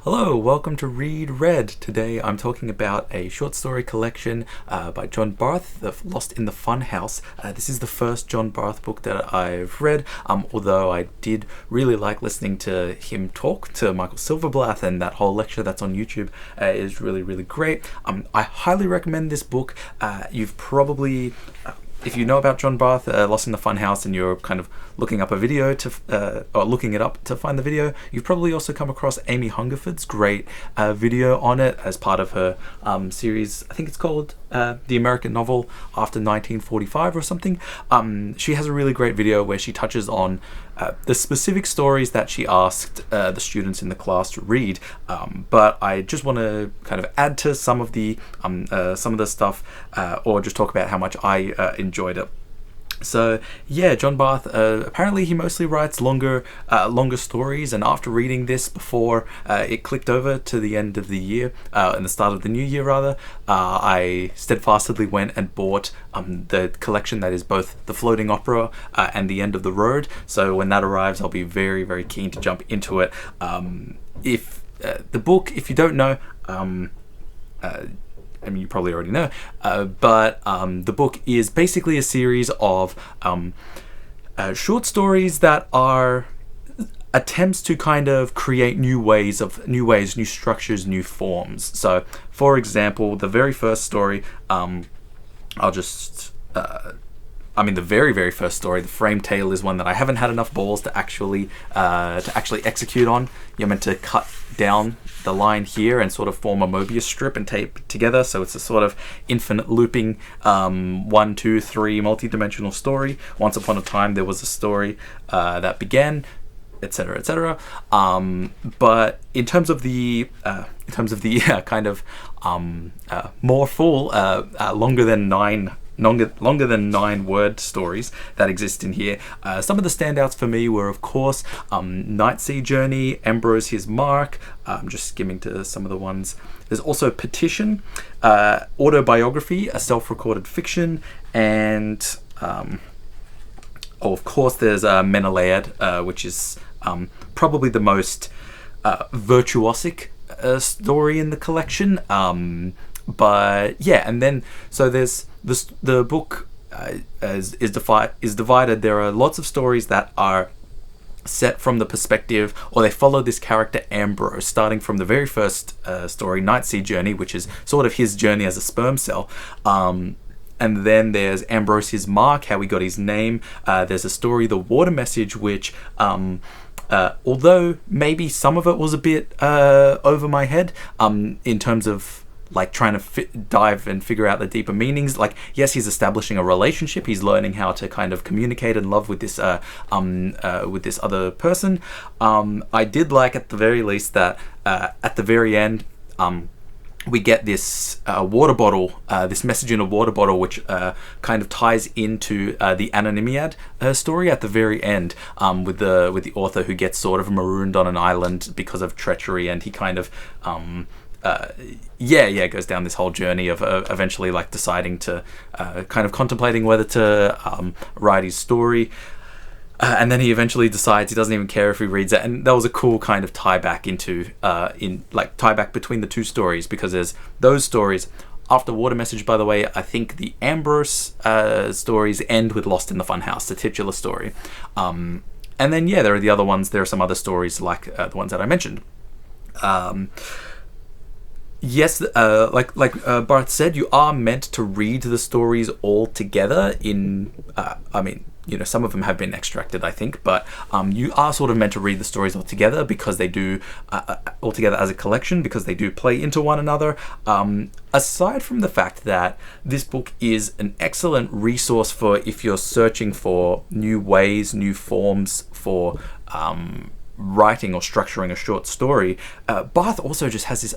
Hello, welcome to Read Read. Today I'm talking about a short story collection by John Barth, Lost in the Funhouse. This is the first John Barth book that I've read, although I did really like listening to him talk to Michael Silverblatt, and that whole lecture that's on YouTube is really, really great. I highly recommend this book. You've probably... If you know about John Barth, Lost in the Funhouse, and you're kind of looking up a video or looking it up to find the video, you've probably also come across Amy Hungerford's great video on it as part of her series. I think it's called The American Novel After 1945 or something. She has a really great video where she touches on the specific stories that she asked the students in the class to read. But I just want to kind of add to some of the stuff, or just talk about how much I enjoyed it. So yeah, John Barth, apparently he mostly writes longer stories, and after reading this before it clicked over to the end of the year, and the start of the new year rather, I steadfastly went and bought the collection that is both The Floating Opera and The End of the Road. So when that arrives, I'll be very, very keen to jump into it. If the book, if you don't know, I mean, you probably already know, but the book is basically a series of short stories that are attempts to kind of create new ways, new structures, new forms. So, for example, the very first story, the very, very first story, The Framed Tale, is one that I haven't had enough balls to actually execute on. You're meant to cut down the line here and sort of form a Mobius strip and tape together, so it's a sort of infinite looping 1, 2, 3 multi-dimensional story. Once upon a time there was a story that began, etc., etc. But in terms of the more full, longer than 9 word stories that exist in here. Some of the standouts for me were, of course, Night Sea Journey, Ambrose His Mark. I'm just skimming to some of the ones. There's also Petition, Autobiography, a self-recorded fiction, and of course there's Menelaid, which is probably the most virtuosic story in the collection. But yeah, and then so there's the book is divided. There are lots of stories that are set from the perspective, or they follow this character Ambrose, starting from the very first story, Night Sea Journey, which is sort of his journey as a sperm cell. And then there's Ambrose His Mark, how he got his name. There's a story, The Water Message, which although maybe some of it was a bit over my head in terms of like trying to dive and figure out the deeper meanings. Like, yes, he's establishing a relationship. He's learning how to kind of communicate and love with this other person. I did like, at the very least, that at the very end, we get this water bottle, this message in a water bottle, which kind of ties into the Anonymiad story at the very end, with the author who gets sort of marooned on an island because of treachery, and he kind of goes down this whole journey of eventually like deciding to kind of contemplating whether to write his story. And then he eventually decides he doesn't even care if he reads it, and that was a cool kind of tie back tie back between the two stories, because there's those stories. After Water Message, by the way, I think the Ambrose stories end with Lost in the Funhouse, the titular story. And then there are the other ones. There are some other stories like the ones that I mentioned. Yes, like Barth said, you are meant to read the stories all together in, some of them have been extracted, I think, but you are sort of meant to read the stories all together, because they do, all together as a collection, because they do play into one another. Aside from the fact that this book is an excellent resource for if you're searching for new ways, new forms for writing or structuring a short story, Barth also just has this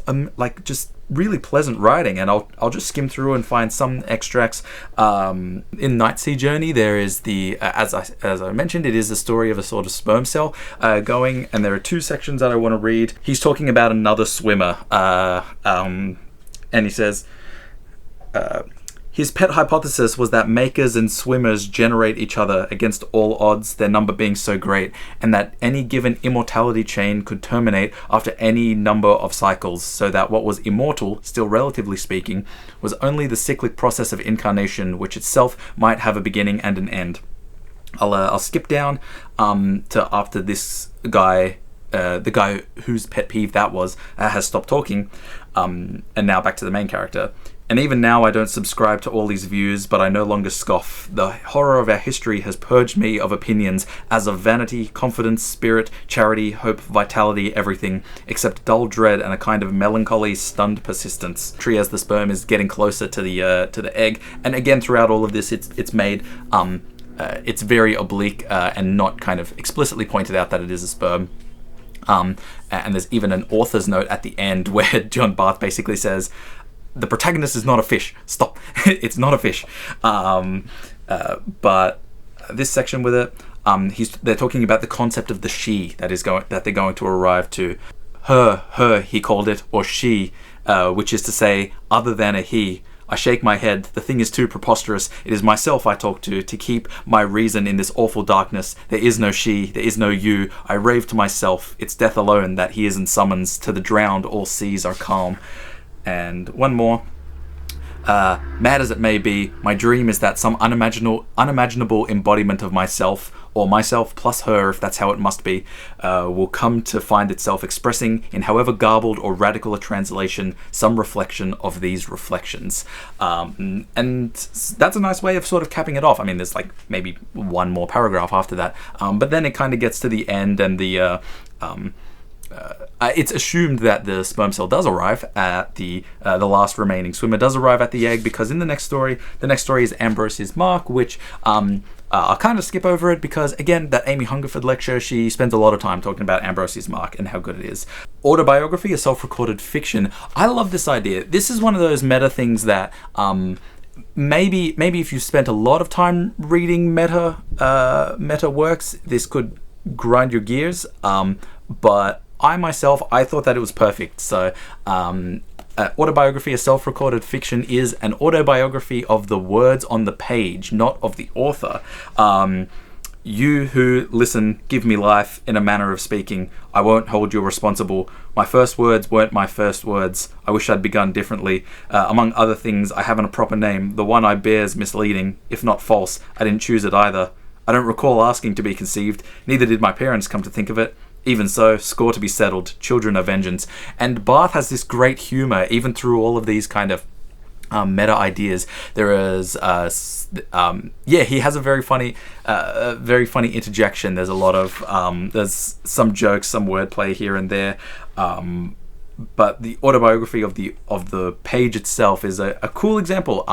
just really pleasant writing, and I'll just skim through and find some extracts. In Night Sea Journey, there is the as I mentioned, it is the story of a sort of sperm cell going, and there are 2 sections that I want to read. He's talking about another swimmer, and he says, His pet hypothesis was that makers and swimmers generate each other against all odds, their number being so great, and that any given immortality chain could terminate after any number of cycles, so that what was immortal, still relatively speaking, was only the cyclic process of incarnation, which itself might have a beginning and an end. I'll skip down to after this guy, the guy whose pet peeve that was, has stopped talking, and now back to the main character. And even now I don't subscribe to all these views, but I no longer scoff. The horror of our history has purged me of opinions as of vanity, confidence, spirit, charity, hope, vitality, everything, except dull dread and a kind of melancholy, stunned persistence. As the sperm is getting closer to the egg, and again throughout all of this, it's made it's very oblique and not kind of explicitly pointed out that it is a sperm. And there's even an author's note at the end where John Barth basically says, the protagonist is not a fish. Stop. It's not a fish. But this section with it, they're talking about the concept of the she that they're going to arrive to. Her, he called it, or she, which is to say, other than a he. I shake my head. The thing is too preposterous. It is myself I talk to keep my reason in this awful darkness. There is no she, there is no you. I rave to myself. It's death alone that hears and summons. To the drowned all seas are calm. And one more. Mad as it may be, my dream is that some unimaginable embodiment of myself, or myself plus her, if that's how it must be, will come to find itself expressing, in however garbled or radical a translation, some reflection of these reflections. And that's a nice way of sort of capping it off. I mean, there's like maybe one more paragraph after that, but then it kind of gets to the end, and it's assumed that the sperm cell does arrive at the last remaining swimmer does arrive at the egg, because in the next story is Ambrosia's Mark, which I'll kind of skip over it because, again, that Amy Hungerford lecture, she spends a lot of time talking about Ambrosia's Mark and how good it is. Autobiography, a self-recorded fiction. I love this idea. This is one of those meta things that maybe if you spent a lot of time reading meta works, this could grind your gears, but I thought that it was perfect. So, autobiography, a self-recorded fiction, is an autobiography of the words on the page, not of the author. You who listen, give me life in a manner of speaking. I won't hold you responsible. My first words weren't my first words. I wish I'd begun differently. Among other things, I haven't a proper name. The one I bear's misleading, if not false. I didn't choose it either. I don't recall asking to be conceived. Neither did my parents, come to think of it. Even so, score to be settled, children are vengeance. And Barth has this great humor, even through all of these kind of meta ideas. There is, he has a very funny interjection. There's a lot of, there's some jokes, some wordplay here and there. But the autobiography of the page itself is a cool example.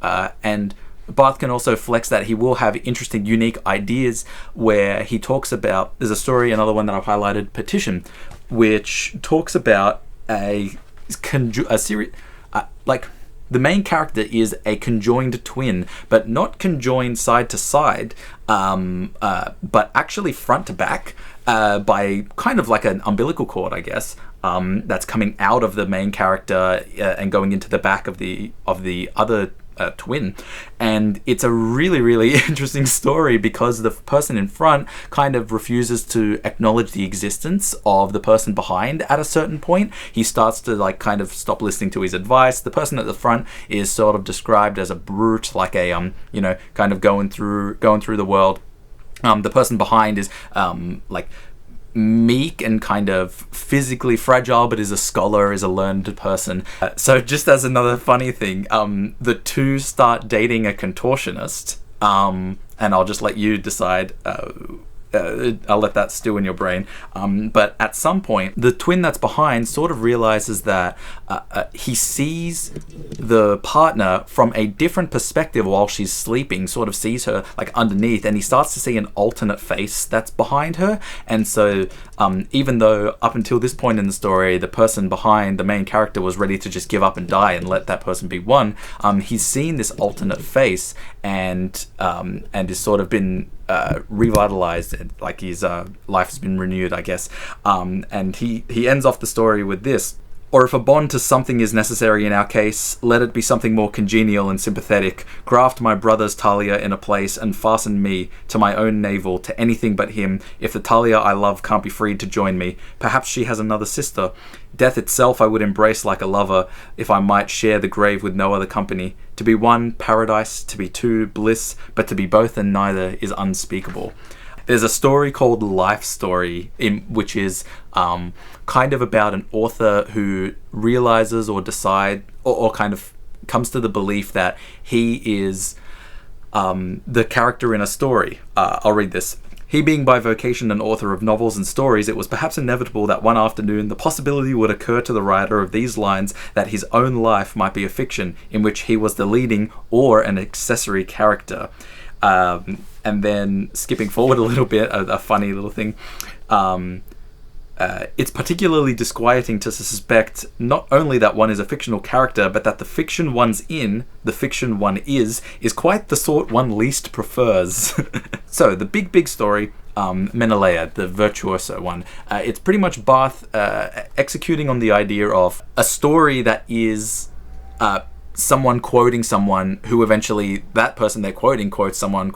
And Barth can also flex that he will have interesting, unique ideas where he talks about, there's a story, another one that I've highlighted, Petition, which talks about a series, like the main character is a conjoined twin, but not conjoined side to side, but actually front to back, by kind of like an umbilical cord, I guess, that's coming out of the main character and going into the back of the other twin. And it's a really, really interesting story because the person in front kind of refuses to acknowledge the existence of the person behind at a certain point. He starts to like kind of stop listening to his advice. The person at the front is sort of described as a brute, like a kind of going through the world. The person behind is like meek and kind of physically fragile, but is a scholar, is a learned person. So just as another funny thing, the two start dating a contortionist, and I'll just let you decide. I'll let that stew in your brain. But at some point, the twin that's behind sort of realizes that he sees the partner from a different perspective while she's sleeping, sort of sees her like underneath, and he starts to see an alternate face that's behind her. And so even though up until this point in the story, the person behind the main character was ready to just give up and die and let that person be one, he's seen this alternate face and has sort of been revitalized, like his life has been renewed, I guess. And he ends off the story with this. Or if a bond to something is necessary in our case, let it be something more congenial and sympathetic. Graft my brother's Talia in a place and fasten me to my own navel to anything but him, if the Talia I love can't be freed to join me. Perhaps she has another sister. Death itself I would embrace like a lover, if I might share the grave with no other company. To be one, paradise; to be two, bliss; but to be both and neither is unspeakable. There's a story called Life Story, which is kind of about an author who realizes or or kind of comes to the belief that he is the character in a story. I'll read this. He being by vocation an author of novels and stories, it was perhaps inevitable that one afternoon the possibility would occur to the writer of these lines that his own life might be a fiction in which he was the leading or an accessory character. And then skipping forward a little bit, a funny little thing. It's particularly disquieting to suspect not only that one is a fictional character, but that the fiction one's in, the fiction one is quite the sort one least prefers. So, the big story, Menelaia, the virtuoso one. It's pretty much Barth executing on the idea of a story that is someone quoting someone who eventually that person they're quoting quotes someone.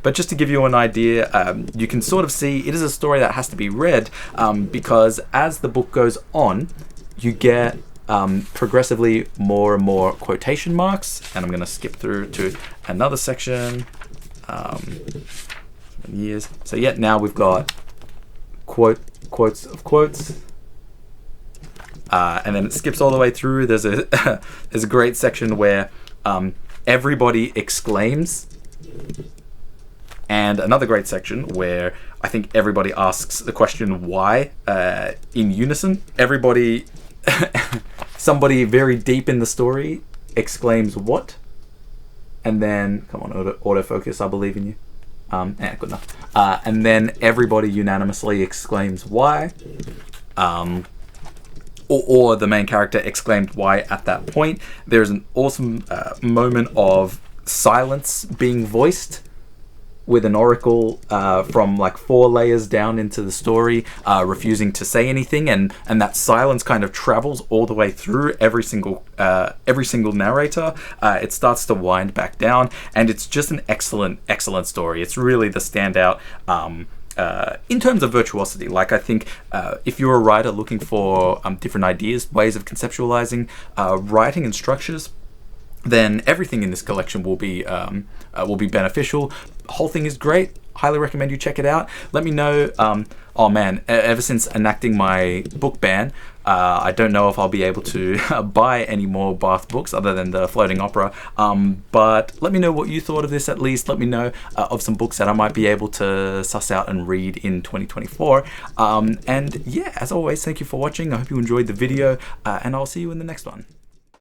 But just to give you an idea, you can sort of see it is a story that has to be read because as the book goes on, you get progressively more and more quotation marks. And I'm going to skip through to another section. Years. So yeah, now we've got quotes of quotes. And then it skips all the way through. There's a great section where everybody exclaims, and another great section where I think everybody asks the question why in unison. Everybody, somebody very deep in the story exclaims what, and then come on, autofocus, I believe in you. Good enough. And then everybody unanimously exclaims why. Or the main character exclaimed why at that point. There's an awesome moment of silence being voiced with an oracle from like 4 layers down into the story refusing to say anything, and that silence kind of travels all the way through every single narrator. It starts to wind back down, and it's just an excellent story. It's really the standout in terms of virtuosity. Like, I think if you're a writer looking for different ideas, ways of conceptualizing writing and structures, then everything in this collection will be beneficial. The whole thing is great. Highly recommend you check it out. Let me know. Oh man, ever since enacting my book ban, I don't know if I'll be able to buy any more Barth books other than the Floating Opera. But let me know what you thought of this at least. Let me know of some books that I might be able to suss out and read in 2024. And yeah, as always, thank you for watching. I hope you enjoyed the video, and I'll see you in the next one.